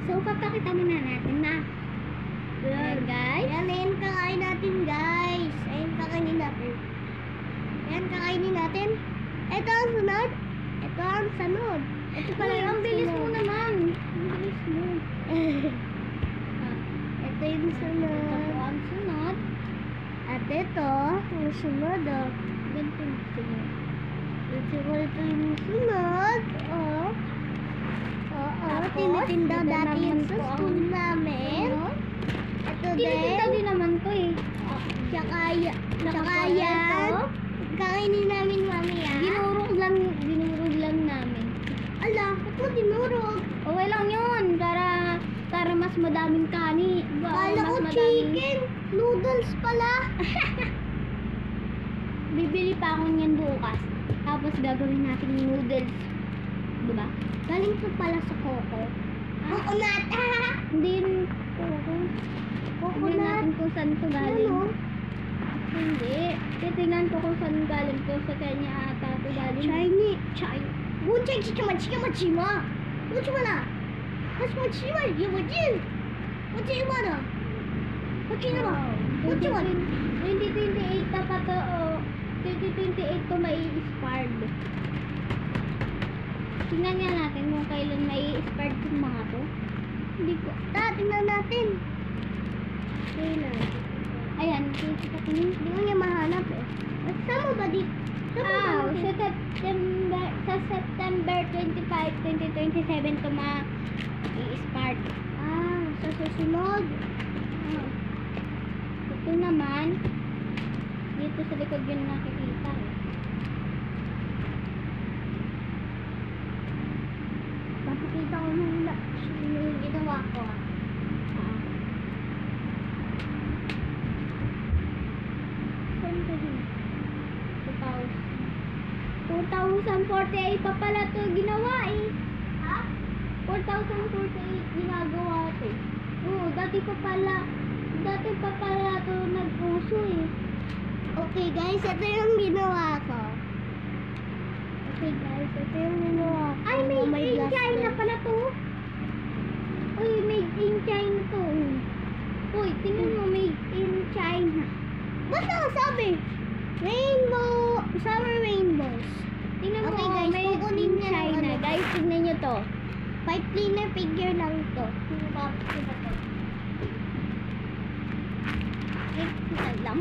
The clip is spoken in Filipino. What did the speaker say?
So, papakita muna natin na. Ayan, guys. Ayan, kakain natin, guys. Ayan, kakainin natin. Ayan, kakainin natin. Ito ang sunod. Ito ang sunod. Ito pala Uy, yung ang bilis sunod. mo naman. Ang bilis mo. Ito yung Ito sunod. po ang sunod. At ito, yung sunod, oh. Ganito yung sunod. Ito yung sunod. Oh. Oo, Tapos, tinitinda ito dati naman yun sa po ang school namin. Ano? Ito Tinitinda din. din naman to eh. Tsaka Nakakuha yan. ito. Kakainin namin mamaya. Dinurog lang namin. Ala, ako dinurog. Okay lang yun. Para mas madaming kanin. Kala ko chicken. Noodles pala. Bibili pa ako niyan bukas. Tapos gagawin natin noodles. Diba? Galing to pala sa Coco. Coconut. Hindi yun Coco. Tingnan Coconut. natin kung saan to galing. Ano? Hindi. Titingnan ko kung saan galing to. Sa kanya ata to galing. Chinese. China. 我这是什么鸡吗？鸡吗？我去了，我什么鸡吗？我进，我进吗的？我进了吧？我进了。 2028 na pa to. Oh. 2028 to mai-expired. Tingnan nga natin kung kailan mai-expired yung mga to. Hindi ko. Tingnan natin. Kailan? Ayan, kita ko yun. Hindi ko niya mahanap eh. Saan mo ba dito? Sa September 25, 2027 to ma-i-start. Sa susunod. Ito naman, dito sa likod yun nakikita eh. Papakita ko nung ginawa ko. Saan ka din? 2048 pa pala to ginawa eh. Ha? 4048 ginagawa to. Oo, dati pa pala to nag-uso eh. Okay guys, ito yung ginawa ko. Okay guys, ito yung ginawa ko. Ay, made May in glass China din. pala to. Uy, made in China to. Uy, tingnan mo, made in China. Basta sabi? Rainbow, summer rainbows. Tingnan mo, Okay, guys, made kukunin in niya yung China. ano. Guys, tingnan nyo to. Pipe cleaner figure lang to. Eh, alam.